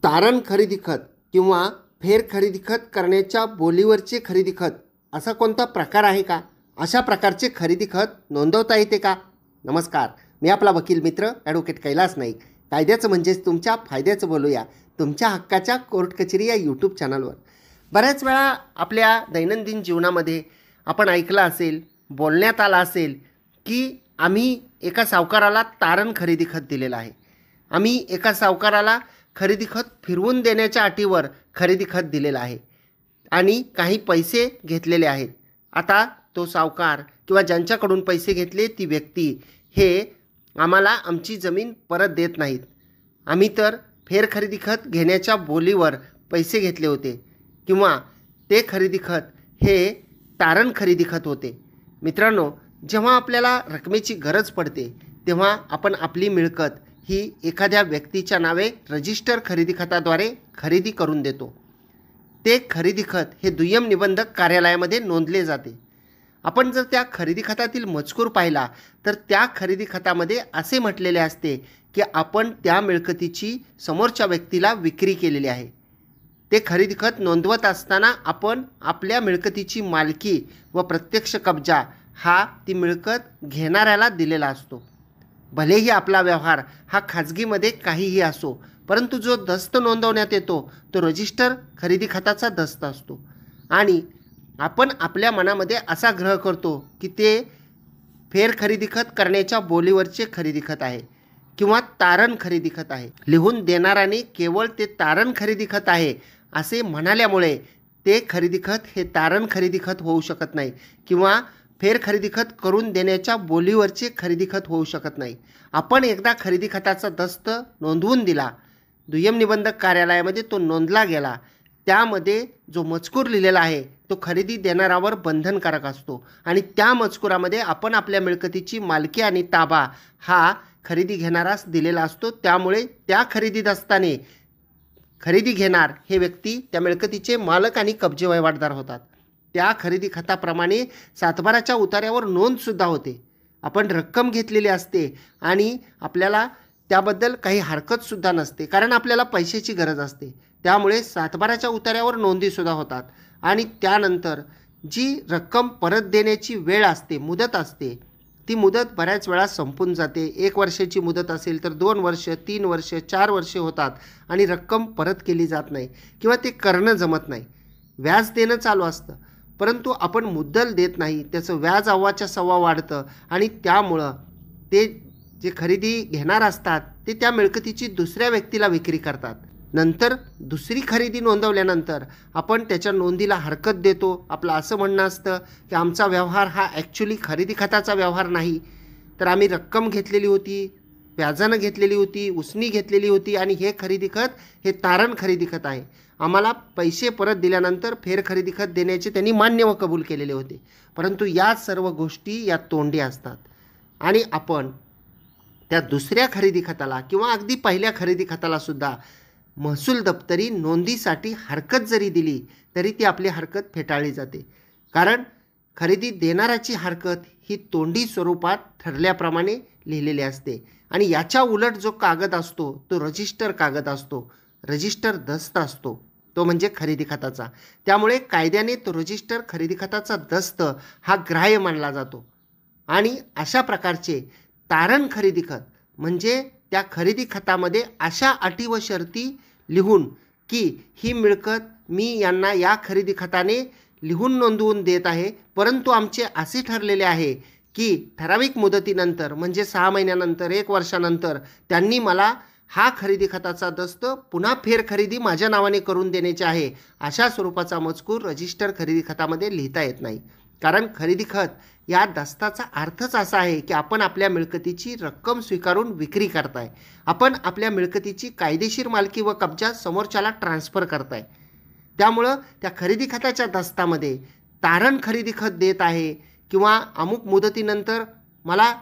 तारण खरेदी खत किंवा फेर खरेदी खत करण्याच्या बोलीवरचे खरेदी खत असा कोणता प्रकार आहे का? अशा प्रकारचे खरेदी खत नोंदवता येते का? नमस्कार, मी आपला वकील मित्र ॲडव्होकेट कैलास नाईक. कायद्याचं म्हणजेच तुमच्या फायद्याचं बोलूया तुमच्या हक्काच्या कोर्ट कचेरी या यूट्यूब चॅनलवर. बऱ्याच वेळा आपल्या दैनंदिन जीवनामध्ये आपण ऐकलं असेल, बोलण्यात आलं असेल की आम्ही एका सावकाराला तारण खरेदी खत दिलेलं आहे. आम्ही एका सावकाराला खरेदी खत फिरवून देण्याच्या अटीवर खरेदी खत दिलेलं आहे आणि काही पैसे घेतलेले आहेत. आता तो सावकार किंवा ज्यांच्याकडून पैसे घेतले ती व्यक्ती हे आम्हाला आमची जमीन परत देत नाहीत. आम्ही तर फेर खरेदी खत घेण्याच्या बोलीवर पैसे घेतले होते किंवा ते खरेदी खत हे तारण खरेदी खत होते. मित्रांनो, जेव्हा आपल्याला रकमेची गरज पडते तेव्हा आपण आपली मिळकत ही एखाद्या व्यक्तीच्या नावे रजिस्टर खरेदी खताद्वारे खरेदी करून देतो. ते खरेदी खत हे दुय्यम निबंधक कार्यालयामध्ये नोंदले जाते. आपण जर त्या खरेदी खतातील मजकूर पाहिला तर त्या खरेदी खतामध्ये असे म्हटलेले असते की आपण त्या मिळकतीची समोरच्या व्यक्तीला विक्री केलेली आहे. ते खरेदी खत नोंदवत असताना आपण आपल्या मिळकतीची मालकी व प्रत्यक्ष कब्जा हा ती मिळकत घेणाऱ्याला दिलेला असतो. भलेही आपला व्यवहार हा खाजगीमध्ये काहीही असो, परंतु जो दस्त नोंदवण्यात येतो तो रजिस्टर खरेदी खताचा दस्त असतो आणि आपण आपल्या मनामध्ये असा ग्रह करतो की ते फेर खरेदी खत करण्याच्या बोलीवरचे खरेदी खत आहे किंवा तारण खरेदी खत आहे. लिहून देणाऱ्याने केवळ ते तारण खरेदी खत आहे असे म्हणाल्यामुळे ते खरेदी खत हे तारण खरेदी खत होऊ शकत नाही किंवा फेर खरेदी खत करून देण्याच्या बोलीवरचे खरेदी खत होऊ शकत नाही. आपण एकदा खरेदी खताचा दस्त नोंदवून दिला, दुय्यम निबंधक कार्यालयामध्ये तो नोंदला गेला, त्यामध्ये जो मजकूर लिहिलेला आहे तो खरेदी देणाऱ्यावर बंधनकारक असतो आणि त्या मजकुरामध्ये आपण आपल्या मिळकतीची मालकी आणि ताबा हा खरेदी घेणारास दिलेला असतो. त्यामुळे त्या खरेदी दस्ताने खरेदी घेणार हे व्यक्ती त्या मिळकतीचे मालक आणि कब्जे वहिवाटदार होतात. त्या खरेदी खताप्रमाणे सातबाराच्या उतार्यावर नोंदसुद्धा होते. आपण रक्कम घेतलेली असते आणि आपल्याला त्याबद्दल काही हरकतसुद्धा नसते, कारण आपल्याला पैशाची गरज असते. त्यामुळे सातबाराच्या उतार्यावर नोंदीसुद्धा होतात आणि त्यानंतर जी रक्कम परत देण्याची वेळ असते, मुदत असते, ती मुदत बऱ्याच वेळा संपून जाते. 1 वर्षाची मुदत असेल तर 2 वर्ष, 3 वर्ष, 4 वर्षे होतात आणि रक्कम परत केली जात नाही किंवा ते करणं जमत नाही. व्याज देणं चालू असतं, परंतु आपण मुद्दल देत नाही, त्याचं व्याज अव्वाच्या सव्वा वाढतं आणि त्यामुळं ते जे खरेदी घेणार असतात ते त्या मिळकतीची दुसऱ्या व्यक्तीला विक्री करतात. नंतर दुसरी खरेदी नोंदवल्यानंतर आपण त्याच्या नोंदीला हरकत देतो. आपलं असं म्हणणं असतं की आमचा व्यवहार हा ॲक्च्युली खरेदी खताचा व्यवहार नाही, तर आम्ही रक्कम घेतलेली होती, व्याजानं घेतलेली होती, उसनी घेतलेली होती आणि हे खरेदी खत हे तारण खरेदी खत आहे. आम्हाला पैसे परत दिल्यानंतर फेर खरेदी खत देण्याचे त्यांनी मान्य व कबूल केलेले होते. परंतु या सर्व गोष्टी या तोंडी असतात आणि आपण त्या दुसऱ्या खरेदी खताला किंवा अगदी पहिल्या खरेदी खताला सुद्धा महसूल दप्तरी नोंदीसाठी हरकत जरी दिली तरी ती आपली हरकत फेटाळली जाते. कारण खरेदी देणाऱ्याची हरकत ही तोंडी स्वरूपात ठरल्याप्रमाणे लिहिलेली असते आणि याच्या उलट जो कागद असतो तो रजिस्टर कागद असतो, रजिस्टर दस्त असतो, तो म्हणजे खरेदी खताचा. त्यामुळे कायद्याने तो रजिस्टर खरेदी खताचा दस्त हा ग्राह्य मानला जातो आणि अशा प्रकारचे तारण खरेदी खत म्हणजे त्या खरेदी खतामध्ये अशा अटी व शर्ती लिहून की ही मिळकत मी यांना या खरेदी खताने लिहून नोंदवून देत आहे, परंतु आमचे असे ठरलेले आहे की ठराविक मुदतीनंतर म्हणजे 6 महिन्यानंतर, 1 वर्षानंतर त्यांनी मला हा खरेदी खताचा दस्त पुन्हा फेर खरेदी माझ्या नावाने करून देण्याचे आहे. अशा स्वरूपाचा मजकूर रजिस्टर खरेदी खतामध्ये लिहिता येत नाही. कारण खरेदी खत या दस्ताचा अर्थच असा आहे की आपण आपल्या मिळकतीची रक्कम स्वीकारून विक्री करताय, आपण आपल्या मिळकतीची कायदेशीर मालकी व कब्जा समोरच्याला ट्रान्सफर करताय. त्यामुळं त्या खरेदी खताच्या दस्तामध्ये तारण खरेदी खत देत आहे किंवा अमुक मुदतीनंतर मला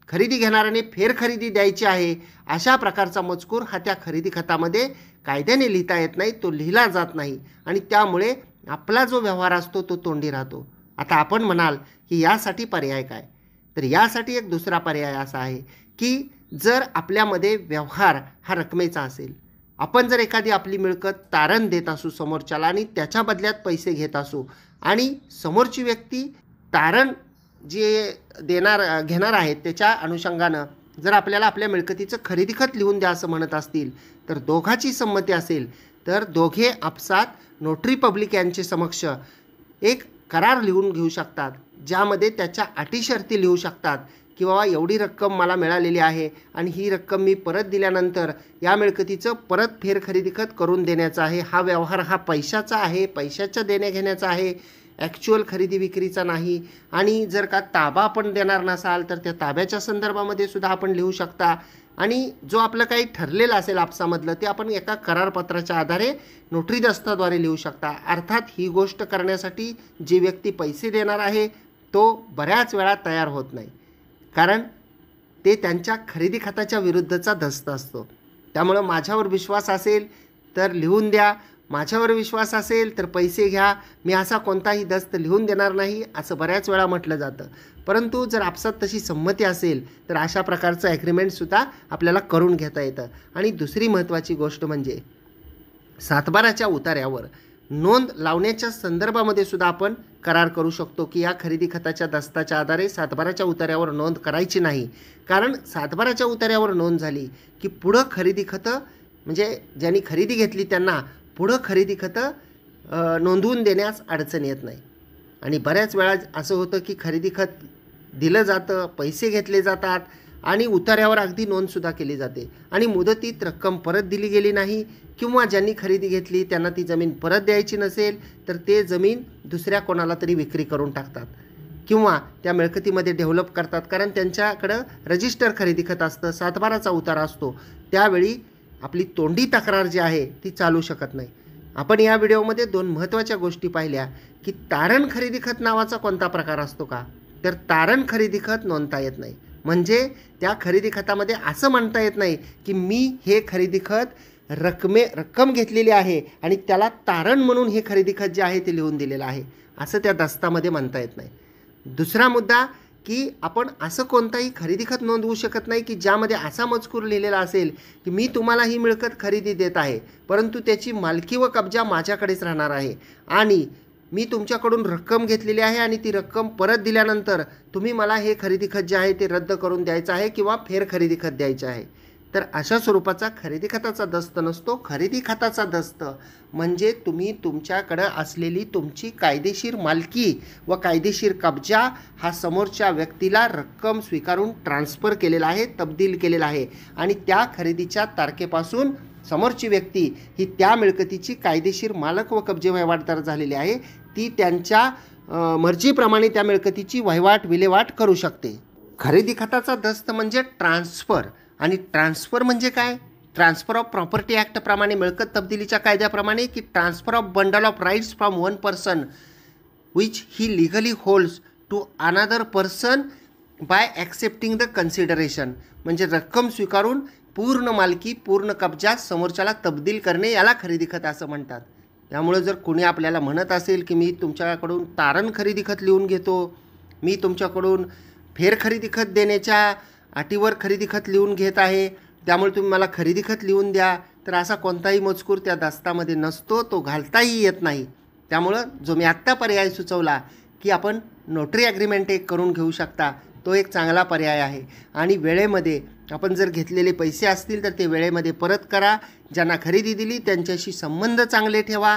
खरेदी घेणाऱ्याने फेर खरेदी द्यायची आहे, अशा प्रकारचा मजकूर हा त्या खरेदी खतामध्ये कायद्याने लिहिता येत नाही, तो लिहिला जात नाही आणि त्यामुळे आपला जो व्यवहार असतो तो तोंडी राहतो. आता आपण म्हणाल की यासाठी पर्याय काय? तर यासाठी एक दुसरा पर्याय असा आहे की जर आपल्यामध्ये व्यवहार हा रकमेचा असेल, आपण जर एखादी आपली मिळकत तारण देत असू समोरच्याला आणि त्याच्या बदल्यात पैसे घेत असू आणि समोरची व्यक्ती तारण जे घेणार आहेत त्याच्या अनुषंगानं जर आपल्याला आपल्या मिळकतीचं खरेदी खत लिहून द्या असं म्हणत असतील तर दोघांची संमती असेल तर दोघे आपसात नोटरी पब्लिक यांचे समक्ष एक करार लिहून घेऊ शकतात, ज्यामध्ये त्याच्या अटी शर्ती लिहू शकतात की बाबा एवढी रक्कम मला मिळालेली आहे आणि ही रक्कम मी परत दिल्यानंतर या मिळकतीचं परत फेर खरेदी खत करून देण्याचा आहे. हा व्यवहार हा पैशाचा आहे, पैशाच्या देण्याघेण्याचा आहे, ॲक्च्युअल खरेदी विक्रीचा नाही. आणि जर का ताबा आपण देणार नसाल तर त्या ताब्याच्या संदर्भामध्ये सुद्धा आपण लिहू शकता. आणि जो आपलं काही ठरलेलं असेल आपसामधलं ते आपण एका करारपत्राच्या आधारे नोटरी दस्ताद्वारे लिहू शकता. अर्थात ही गोष्ट करण्यासाठी जी व्यक्ती पैसे देणार आहे तो बऱ्याच वेळा तयार होत नाही, कारण ते त्यांच्या खरेदी खताच्या विरुद्धचा दस्त असतो. त्यामुळं माझ्यावर विश्वास असेल तर लिहून द्या, माझ्यावर विश्वास असेल तर पैसे घ्या, मी असा कोणताही दस्त लिहून देणार नाही असं बऱ्याच वेळा म्हटलं जातं. परंतु जर आपसात तशी संमती असेल तर अशा प्रकारचं ॲग्रीमेंटसुद्धा आपल्याला करून घेता येतं. आणि दुसरी महत्त्वाची गोष्ट म्हणजे सातबाराच्या उतार्यावर नोंद लावण्याच्या संदर्भामध्ये सुद्धा आपण करार करू शकतो की या खरेदी खताच्या दस्ताच्या आधारे सातबाराच्या उतार्यावर नोंद करायची नाही, कारण सातबाराच्या उतार्यावर नोंद झाली की पुढं खरेदी खतं म्हणजे ज्यांनी खरेदी घेतली त्यांना पुढं खरेदी खतं नोंदवून देण्यास अडचण येत नाही. आणि बऱ्याच वेळा असं होतं की खरेदी खत दिलं जातं, पैसे घेतले जातात आणि उतार्यावर अगदी नोंदसुद्धा केली जाते आणि मुदतीत रक्कम परत दिली गेली नाही किंवा ज्यांनी खरेदी घेतली त्यांना ती जमीन परत द्यायची नसेल तर ते जमीन दुसऱ्या कोणाला तरी विक्री करून टाकतात किंवा त्या मिळकतीमध्ये डेव्हलप करतात, कारण त्यांच्याकडं रजिस्टर खरेदी खत असतं, सातबाराचा उतारा असतो. त्यावेळी आपली तोंडी तक्रार जी आहे ती चालू शकत नाही. आपण या व्हिडिओमध्ये 2 महत्त्वाच्या गोष्टी पाहिल्या की तारण खरेदी खत नावाचा कोणता प्रकार असतो का, तर तारण खरेदी खत नोंदता येत नाही. म्हणजे त्या खरेदी खतामध्ये असं म्हणता येत नाही की मी हे खरेदी खत रक्कम घेतलेली आहे आणि त्याला तारण म्हणून हे खरेदी खत जे आहे ते लिहून दिलेलं आहे असं त्या दस्तामध्ये म्हणता येत नाही. दुसरा मुद्दा की आपण असं कोणताही खरेदी खत नोंदवू शकत नाही की ज्यामध्ये असा मजकूर लिहिलेला असेल की मी तुम्हाला ही मिळकत खरेदी देत आहे परंतु त्याची मालकी व कब्जा माझ्याकडेच राहणार आहे आणि मी तुमच्याकडून रक्कम घेतलेली आहे आणि ती रक्कम परत दिल्यानंतर तुम्ही मला हे खरेदी खत जे आहे ते रद्द करून द्यायचं आहे किंवा फेर खरेदी खत द्यायचं आहे. तर अशा स्वरूपाचा खरेदी खताचा दस्त नसतो. खरेदी खताचा दस्त म्हणजे तुम्ही तुमच्याकडं असलेली तुमची कायदेशीर मालकी व कायदेशीर कब्जा हा समोरच्या व्यक्तीला रक्कम स्वीकारून ट्रान्सफर केलेला आहे, तब्दील केलेला आहे आणि त्या खरेदीच्या तारखेपासून समोरची व्यक्ती ही त्या मिळकतीची कायदेशीर मालक व कब्जे वहिवाटदार झालेली आहे. ती त्यांच्या मर्जीप्रमाणे त्या मिळकतीची विल्हेवाट करू शकते. खरेदी खताचा दस्त म्हणजे ट्रान्सफर. आणि ट्रान्सफर म्हणजे काय? ट्रान्सफर ऑफ प्रॉपर्टी ॲक्टप्रमाणे मिळकत तब्दिलीच्या कायद्याप्रमाणे की transfer of bundle of rights from one person which he legally holds to another person by accepting the consideration. म्हणजे रक्कम स्वीकारून पूर्ण मालकी पूर्ण कब्जा समोरच्याला तब्दील करणे याला खरेदी खत असं म्हणतात. त्यामुळे जर कोणी आपल्याला म्हणत असेल की मी तुमच्याकडून तारण खरेदी खत लिहून घेतो, मी तुमच्याकडून फेर खरेदी खत देण्याच्या अटीवर खरेदी खत लिहून घेत आहे, त्यामुळे तुम्ही मला खरेदी खत लिहून द्या, तर असा कोणताही मजकूर त्या दस्तामध्ये नसतो, तो घालताही येत नाही. त्यामुळं जो मी आत्ता पर्याय सुचवला की आपण नोटरी ॲग्रीमेंट एक करून घेऊ शकता, तो एक चांगला पर्याय आहे. आणि वेळेमध्ये आपण जर घेतलेले पैसे असतील तर ते वेळेमध्ये परत करा. ज्यांना खरेदी दिली त्यांच्याशी संबंध चांगले ठेवा.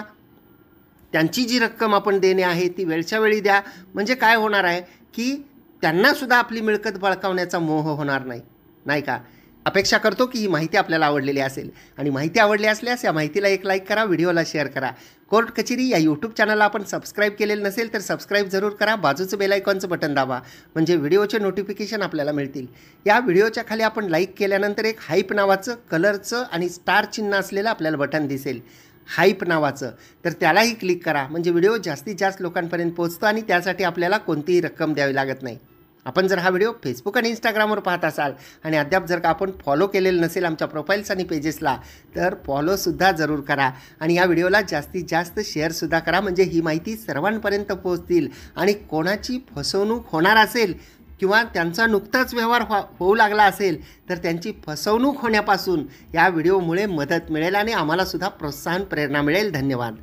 त्यांची जी रक्कम आपण देणे आहे ती वेळच्या वेळी द्या. म्हणजे काय होणार आहे की त्यांनासुद्धा आपली मिळकत बळकावण्याचा मोह होणार नाही, नाही का? अपेक्षा करतो की ही माहिती आपल्याला आवडलेली असेल आणि माहिती आवडली असल्यास या माहितीला एक लाईक करा, व्हिडिओला शेअर करा. कोर्ट कचेरी या यूट्यूब चॅनलला आपण सबस्क्राईब केलेलं नसेल तर सबस्क्राईब जरूर करा. बाजूचं बेल आयकॉनचं बटन दाबा म्हणजे व्हिडिओचे नोटिफिकेशन आपल्याला मिळतील. या व्हिडिओच्या खाली आपण लाईक केल्यानंतर एक हाईप नावाचं कलरचं आणि स्टार चिन्ह असलेलं आपल्याला बटन दिसेल, हाईप नावाचं, तर त्यालाही क्लिक करा. म्हणजे व्हिडिओ जास्तीत जास्त लोकांपर्यंत पोहोचतो आणि त्यासाठी आपल्याला कोणतीही रक्कम द्यावी लागत नाही. आपण जर हा व्हिडिओ फेसबुक आणि इंस्टाग्रामवर पाहत असाल आणि अद्याप जर का आपण फॉलो केलेलं नसेल आमच्या प्रोफाईल्स आणि पेजेसला तर फॉलोसुद्धा जरूर करा आणि या व्हिडिओला जास्तीत जास्त शेअरसुद्धा करा. म्हणजे ही माहिती सर्वांपर्यंत पोहोचतील आणि कोणाची फसवणूक होणार असेल किंवा त्यांचा नुकताच व्यवहार होऊ लागला असेल तर त्यांची फसवणूक होण्यापासून या व्हिडिओमुळे मदत मिळेल आणि आम्हालासुद्धा प्रोत्साहन प्रेरणा मिळेल. धन्यवाद.